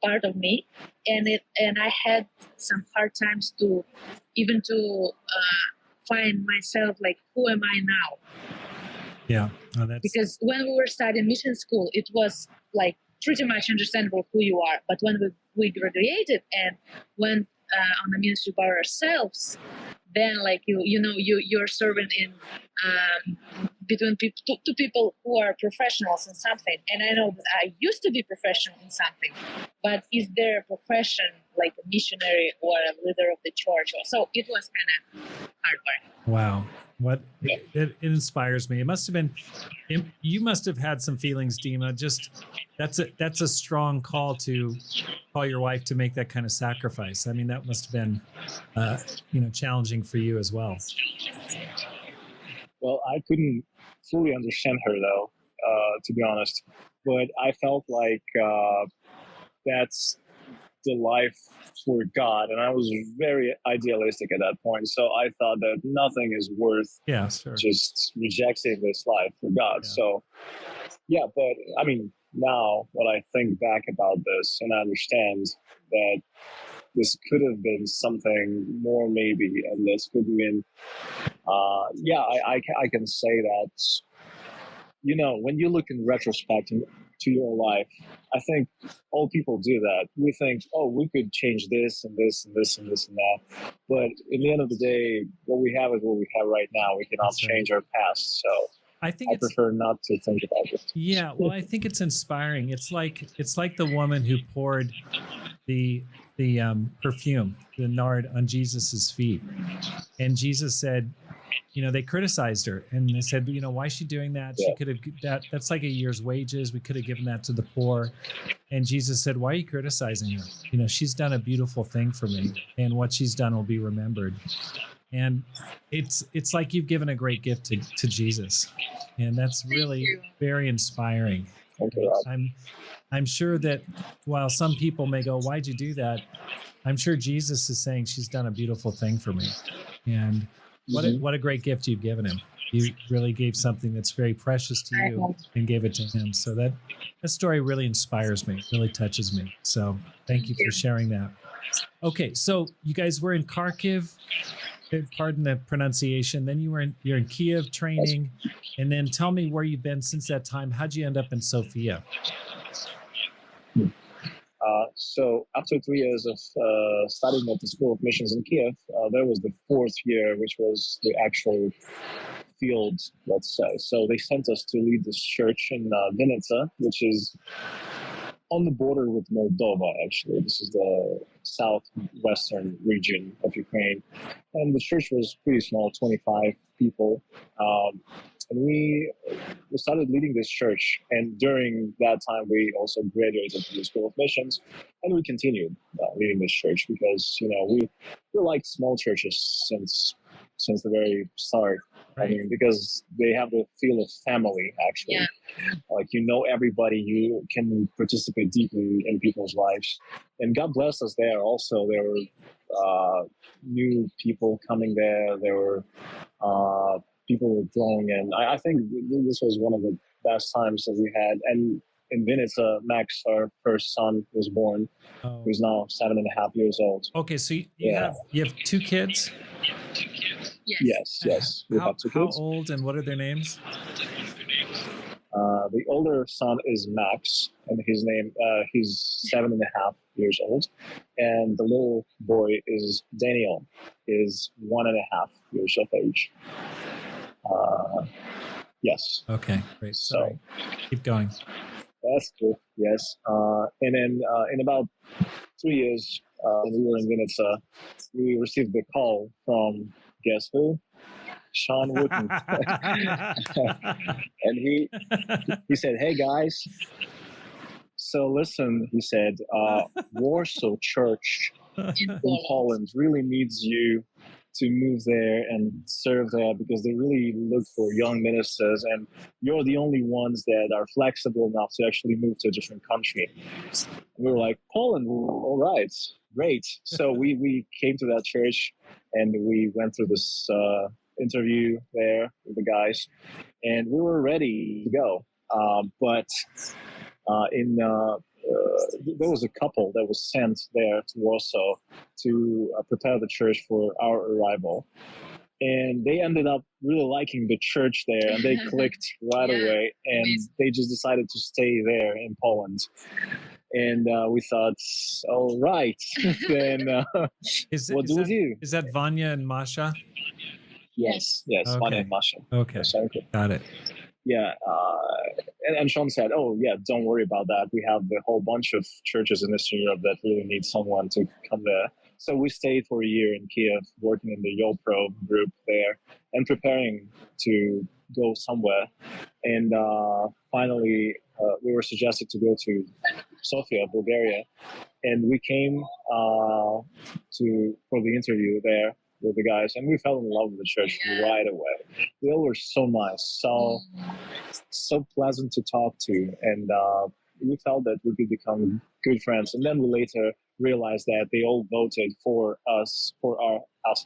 part of me, and I had some hard times to even to find myself, like, who am I now? Yeah. Oh, that's... Because when we were studying mission school, it was like pretty much understandable who you are. But when we graduated and went on the ministry by ourselves, then like you're serving in between two people who are professionals in something. And I know that I used to be professional in something, but is there a profession like a missionary or a leader of the church? So it was kind of hard work. Wow. What it inspires me. It must have been, you must have had some feelings, Dima. Just that's a strong call to call your wife to make that kind of sacrifice. I mean, that must have been, challenging for you as well. Well, I couldn't fully understand her though, to be honest. But I felt like that's the life for God, and I was very idealistic at that point. So I thought that nothing is worth just rejecting this life for God. Yeah. So yeah, but I mean, now when I think back about this, and I understand that this could have been something more, maybe, and this could have been, I can say that, when you look in retrospect to your life, I think all people do that. We think, oh, we could change this and this and this and this and that. But in the end of the day, what we have is what we have right now. We cannot change our past. So I prefer not to think about it. Yeah, well, I think it's inspiring. It's like the woman who poured the perfume, the nard, on Jesus's feet, and Jesus said, they criticized her, and they said, why is she doing that? She could have that's like a year's wages. We could have given that to the poor. And Jesus said, why are you criticizing her? She's done a beautiful thing for me, and what she's done will be remembered. And it's like you've given a great gift to Jesus, and that's really very inspiring. I'm sure that while some people may go, why'd you do that? I'm sure Jesus is saying, she's done a beautiful thing for me. And what a great gift you've given him. You really gave something that's very precious to you and gave it to him. So that story really inspires me, really touches me. So thank you for sharing that. Okay, so you guys were in Kharkiv, pardon the pronunciation. Then you're in Kiev training. And then tell me where you've been since that time. How'd you end up in Sofia? So after 3 years of studying at the School of Missions in Kiev, there was the 4th year, which was the actual field, let's say. So they sent us to lead this church in Vinica, which is on the border with Moldova, actually. This is the southwestern region of Ukraine. And the church was pretty small, 25 people. And we started leading this church. And during that time, we also graduated from the School of Missions. And we continued leading this church because, we like small churches since the very start. Right. I mean, because they have the feel of family, actually. Yeah. Like, everybody, you can participate deeply in people's lives. And God bless us there also. There were new people coming there. There were people were growing. And I think this was one of the best times that we had. And in Vinica, Max, our first son, was born, who's now 7.5 years old. Okay, so you have 2 kids? Yes. We have 2 kids. How old and what are their names? The older son is Max, and he's 7.5 years old. And the little boy is Daniel, is 1.5 years of age. Yes. Okay, great. Sorry. Keep going. That's cool. Yes. And then in about 3 years, when we were in Vinica, we received the call from, guess who? Shawn Wooten. And he said, "Hey guys, so listen," he said, "Warsaw Church in Poland really needs you to move there and serve there because they really look for young ministers, and you're the only ones that are flexible enough to actually move to a different country." And we were like, "Poland, all right, great." So we came to that church and we went through this interview there with the guys, and we were ready to go. But there was a couple that was sent there to Warsaw to prepare the church for our arrival. And they ended up really liking the church there, and they clicked right away, and they just decided to stay there in Poland. And we thought, all right, then what do we do? Is that Vanya and Masha? Yes, Okay. Vanya and Masha. Okay, got it. Yeah, and Shawn said, "Oh yeah, don't worry about that. We have a whole bunch of churches in Eastern Europe that really need someone to come there." So we stayed for a year in Kiev, working in the YoPro group there, and preparing to go somewhere. And finally, we were suggested to go to Sofia, Bulgaria, and we came for the interview there with the guys, and we fell in love with the church right away. They all were so nice, so pleasant to talk to, and we felt that we could become good friends. And then we later realized that they all voted for us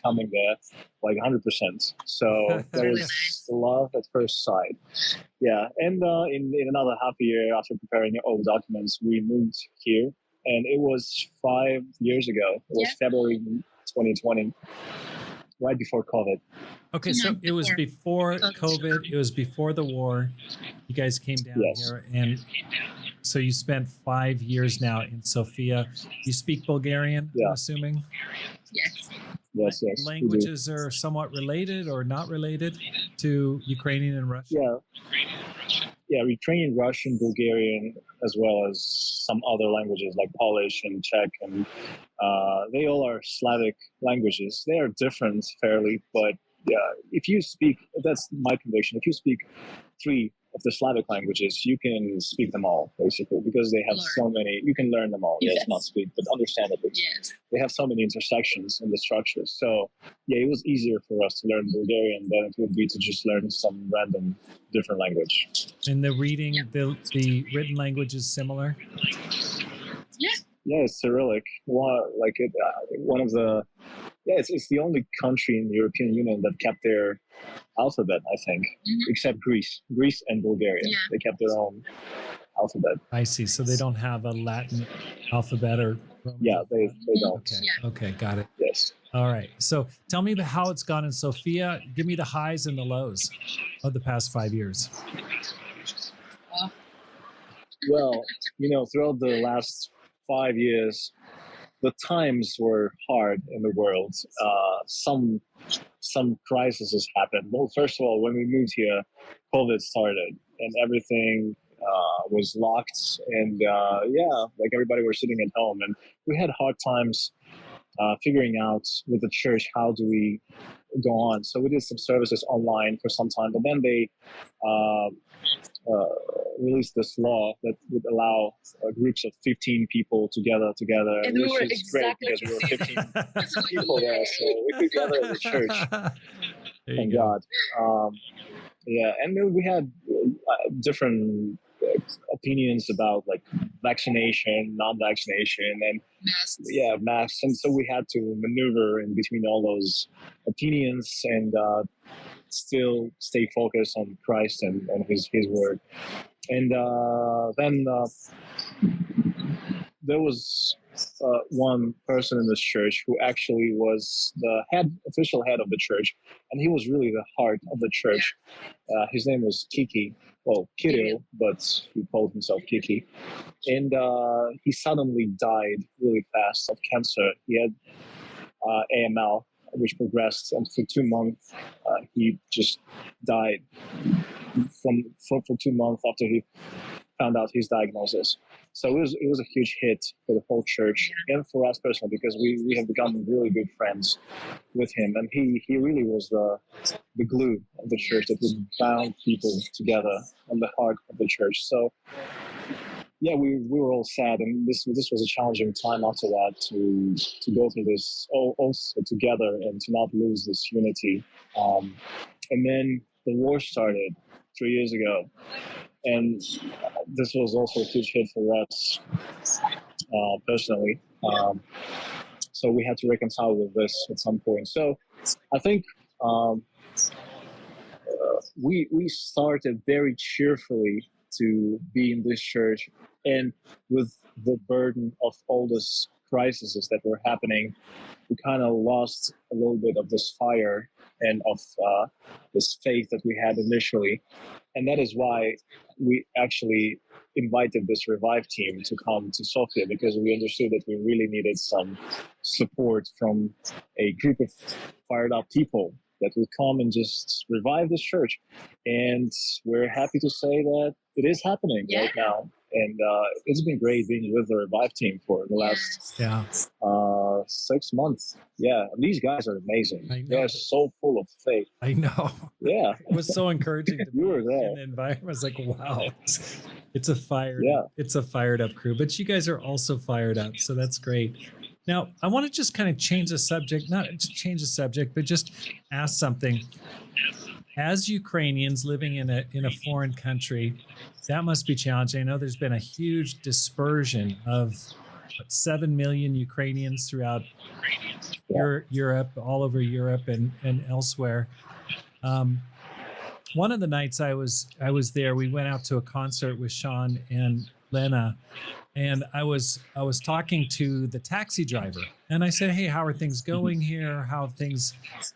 coming there, like 100%. So there was love at first sight. Yeah, and in another half a year after preparing all the documents, we moved here, and it was 5 years ago. It was February 2020. Right before COVID. Okay, so it was before COVID. It was before the war. You guys came down here, and so you spent 5 years now in Sofia. You speak Bulgarian, I'm assuming? Yes. Yes. Languages are somewhat related or not related to Ukrainian and Russian? Yeah, Ukrainian, Russian, Bulgarian, as well as some other languages like Polish and Czech, and they all are Slavic languages. They are different fairly, but if you speak, that's my conviction, if you speak 3 of the Slavic languages, you can speak them all, basically, because they have so many, you can learn them all, not speak, but understandably. They have so many intersections in the structures. So, it was easier for us to learn Bulgarian than it would be to just learn some random different language. And the reading, the written language is similar? Yeah, it's Cyrillic. It's the only country in the European Union that kept their alphabet, I think, except Greece and Bulgaria. They kept their own alphabet. I see. So they don't have a Latin alphabet or Roman they don't. Okay, got it. Yes. All right. So tell me about how it's gone in Sofia. Give me the highs and the lows of the past 5 years. Well, throughout the last 5 years, the times were hard in the world. Some crises happened. Well, first of all, when we moved here, COVID started, and everything was locked. And like everybody were sitting at home, and we had hard times figuring out with the church how do we go on. So we did some services online for some time, but then they released this law that would allow groups of 15 people to gather together, and which is great because we were 15 people there, so we could gather at the church. Thank God. And then we had different opinions about like vaccination, non-vaccination, and masks, and so we had to maneuver in between all those opinions and still stay focused on Christ and his word. And then there was one person in this church who actually was the official head of the church, and he was really the heart of the church. His name was Kiki, well, Kirill, but he called himself Kiki. And he suddenly died really fast of cancer. He had AML, which progressed, and for 2 months he just died for 2 months after he found out his diagnosis. So it was a huge hit for the whole church and for us personally, because we have become really good friends with him, and he really was the glue of the church that would bound people together on the heart of the church. So yeah, we were all sad, and this was a challenging time after that to go through this all also together and to not lose this unity. And then the war started 3 years ago, and this was also a huge hit for us personally. So we had to reconcile with this at some point. So I think we started very cheerfully to be in this church, and with the burden of all these crises that were happening, we kind of lost a little bit of this fire and of this faith that we had initially. And that is why we actually invited this Revive team to come to Sofia, because we understood that we really needed some support from a group of fired up people that would come and just revive this church. And we're happy to say that it is happening right now. And it's been great being with the Revive team for the last 6 months. Yeah, these guys are amazing. They're so full of faith. I know. Yeah. It was so encouraging to You were be there. in the environment. I was like, wow, it's a fired up crew. But you guys are also fired up, so that's great. Now, I want to just kind of change the subject, not just change the subject, but just ask something. As Ukrainians living in a foreign country, that must be challenging. I know there's been a huge dispersion of 7 million Ukrainians throughout Europe, all over Europe and elsewhere. One of the nights I was there, we went out to a concert with Shawn and Lena, and I was talking to the taxi driver, and I said, "Hey, how are things going here? How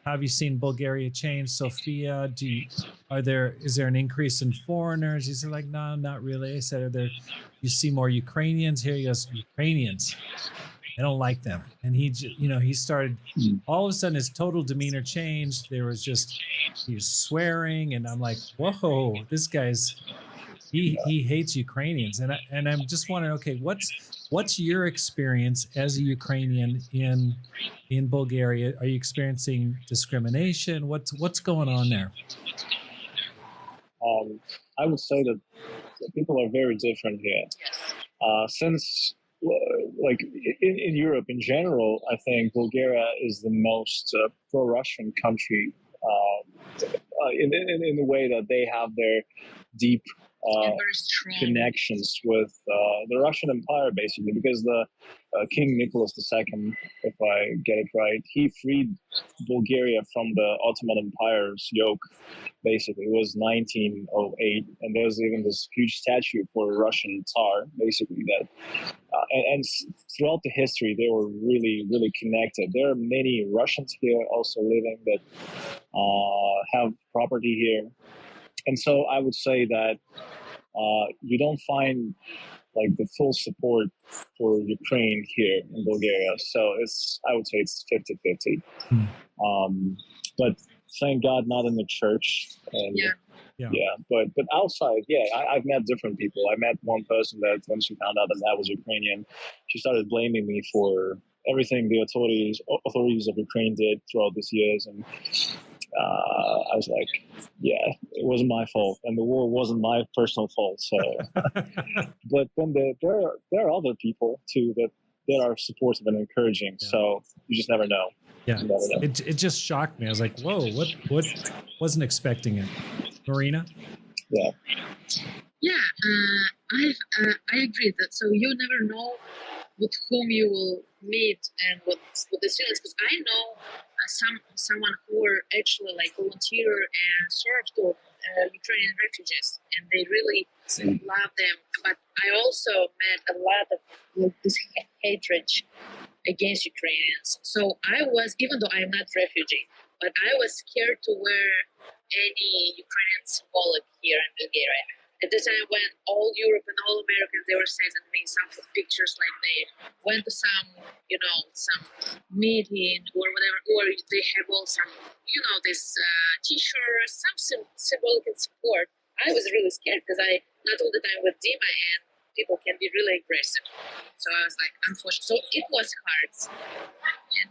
have you seen Bulgaria change? Sofia, is there an increase in foreigners?" He said, like, "No, not really." I said, you see more Ukrainians here?" He goes, "Ukrainians, I don't like them." And he started, all of a sudden his total demeanor changed. He was swearing, and I'm like, whoa, this guy's, he hates Ukrainians. And I'm just wondering, okay, what's your experience as a Ukrainian in Bulgaria? Are you experiencing discrimination? What's going on there? I would say that people are very different here. Since like in Europe in general, I think Bulgaria is the most pro-Russian country in the way that they have their deep connections with the Russian Empire, basically, because the King Nicholas II, if I get it right, he freed Bulgaria from the Ottoman Empire's yoke. Basically, it was 1908, and there's even this huge statue for a Russian Tsar, basically, that and throughout the history they were really, really connected. There are many Russians here also living that have property here, and so I would say that you don't find like the full support for Ukraine here in Bulgaria. So I would say it's 50-50. But thank God not in the church. And but outside, I've met different people. I met one person that when she found out that I was Ukrainian, she started blaming me for everything the authorities of Ukraine did throughout these years. And I was like, it wasn't my fault, and the war wasn't my personal fault. So, but then there are other people too that are supportive and encouraging. So you just never know. Yeah, it just shocked me. I was like, whoa, what? Wasn't expecting it. Marina? Yeah, I agree that. So you never know with whom you will meet and what the students, because I know someone who were actually like volunteer and served to Ukrainian refugees, and they really love them. But I also met a lot of this hatred against Ukrainians. So I was, even though I'm not refugee, but I was scared to wear any Ukrainian symbolic here in Bulgaria. At the time when all Europe and all Americans, they were sending me some pictures, like they went to some meeting or whatever, or they have all some, this T-shirts, some symbolic support. I was really scared because I not all the time with Dima, and people can be really aggressive. So I was like, unfortunately, so it was hard, and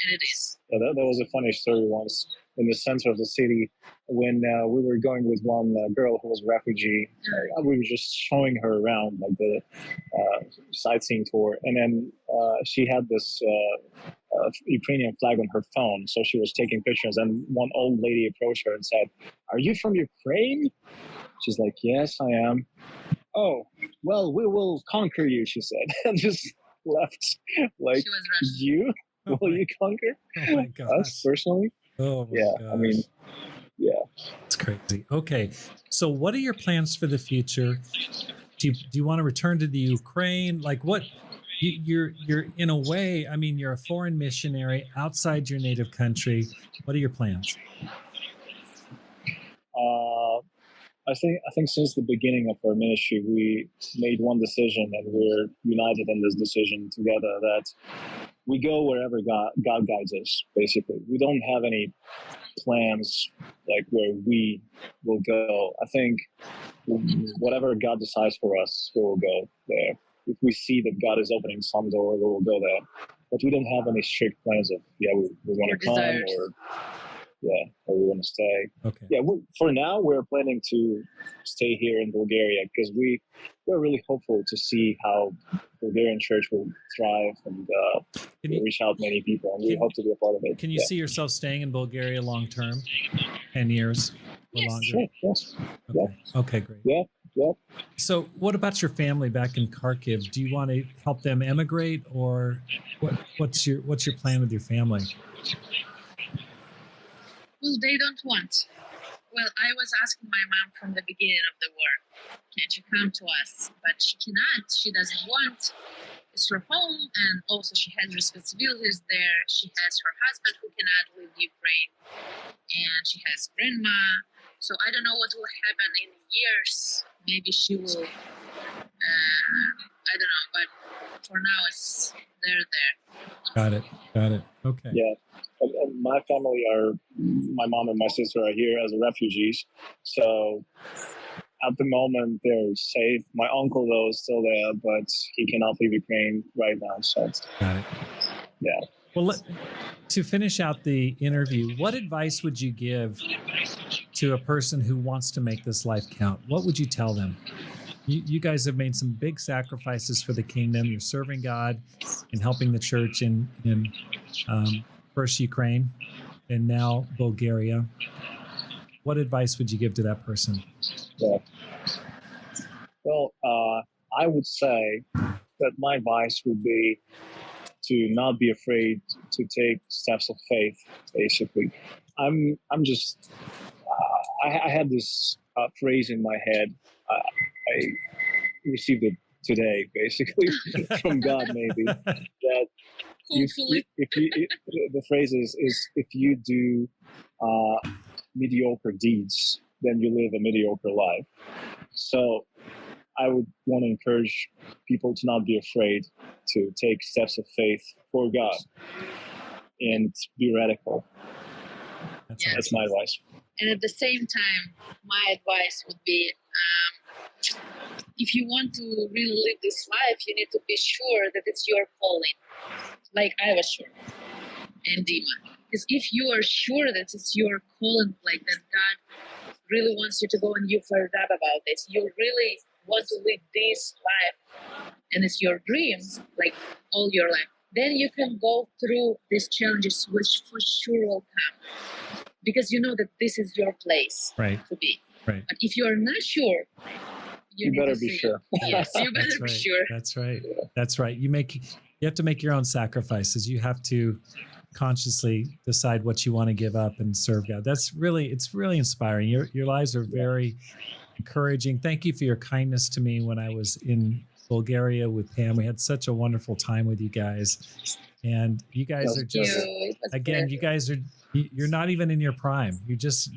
and it is. Yeah, that was a funny story once in the center of the city when we were going with one girl who was a refugee. We were just showing her around, like the sightseeing tour, and then she had this Ukrainian flag on her phone, so she was taking pictures, and one old lady approached her and said, "Are you from Ukraine?" She's like, "Yes, I am." "Oh, well, we will conquer you," she said, and just left. Like, She was Russian. you? Oh Will my- you conquer Oh my gosh. us personally? Oh my Yeah, gosh. I mean, yeah. It's crazy. Okay. So what are your plans for the future? Do you want to return to the Ukraine? Like what you're in a way, I mean, you're a foreign missionary outside your native country. What are your plans? I think since the beginning of our ministry, we made one decision, and we're united in this decision together that we go wherever God guides us. Basically, we don't have any plans like where we will go. I think whatever God decides for us, we will go there. If we see that God is opening some door, we will go there. But we don't have any strict plans of we want to come desires. or we want to stay. Okay. Yeah, for now we're planning to stay here in Bulgaria because we're really hopeful to see how Bulgarian church will thrive and Can you- reach out many people, and we can- hope to be a part of it. Can you see yourself staying in Bulgaria long term? 10 years or Yes. longer? Sure, yes. Okay. Okay, great. Yeah. So what about your family back in Kharkiv? Do you want to help them emigrate, or what's your plan with your family? Well, they don't want. Well, I was asking my mom from the beginning of the war, can she come to us? But she cannot. She doesn't want. It's her home, and also she has responsibilities there. She has her husband who cannot leave Ukraine, and she has grandma. So I don't know what will happen in years. Maybe she will. I don't know, but for now, they're there. Got it. Okay. Yeah. And my family my mom and my sister are here as refugees. So at the moment, they're safe. My uncle, though, is still there, but he cannot leave Ukraine right now. So, Got it. yeah. Well, to finish out the interview, what advice would you give to a person who wants to make this life count? What would you tell them? You guys have made some big sacrifices for the kingdom. You're serving God and helping the church in first Ukraine and now Bulgaria. What advice would you give to that person? Yeah. Well, I would say that my advice would be to not be afraid to take steps of faith. Basically, I'm just I had this phrase in my head. I received it today, basically from God, maybe that Hopefully. the phrase is if you do mediocre deeds, then you live a mediocre life. So I would want to encourage people to not be afraid to take steps of faith for God and be radical. That's my advice. And at the same time, my advice would be if you want to really live this life, you need to be sure that it's your calling. Like I was sure, and Dima. Because if you are sure that it's your calling, like that God really wants you to go and you fired up about this, you really want to live this life, and it's your dream, like all your life, then you can go through these challenges, which for sure will come. Because you know that this is your place to be. Right. But if you are not sure, you better be sure. Yes, you better be sure. That's right. That's right. You have to make your own sacrifices. You have to consciously decide what you want to give up and serve God. It's really inspiring. Your lives are very encouraging. Thank you for your kindness to me when I was in Bulgaria with Pam. We had such a wonderful time with you guys. And you guys are just, again, you guys are, you're not even in your prime. You just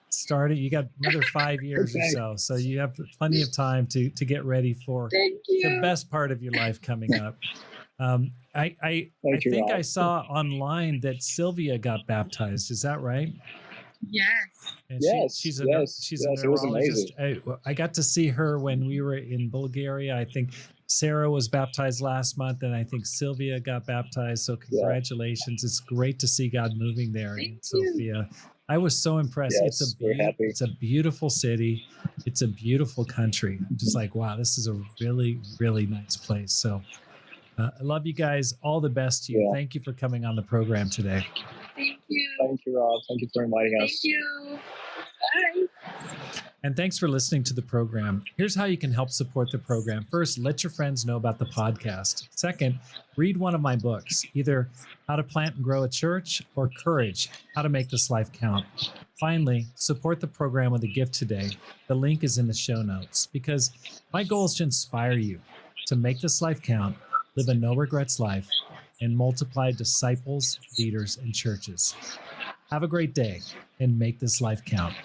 started. You got another 5 years or so. So you have plenty of time to get ready for the best part of your life coming up. I think I saw online that Sylvia got baptized. Is that right? Yes. And Yes, she's a yes, she's a yes. It was neurologist. amazing. I got to see her when we were in Bulgaria. I think Sarah was baptized last month, and I think Sylvia got baptized. So Yeah. congratulations! It's great to see God moving there in Thank you. Sofia. I was so impressed. Yes, we're happy. It's a beautiful city. It's a beautiful country. I'm just like, wow, this is a really, really nice place. So I love you guys. All the best to you. Yeah. Thank you for coming on the program today. Thank you. Thank you, Rob. Thank you for inviting Thank us. you. Bye. And thanks for listening to the program. Here's how you can help support the program. First, let your friends know about the podcast. Second, read one of my books, either How to Plant and Grow a Church or Courage, How to Make This Life Count. Finally, support the program with a gift today. The link is in the show notes because my goal is to inspire you to make this life count, live a no regrets life, and multiply disciples, leaders, and churches. Have a great day and make this life count.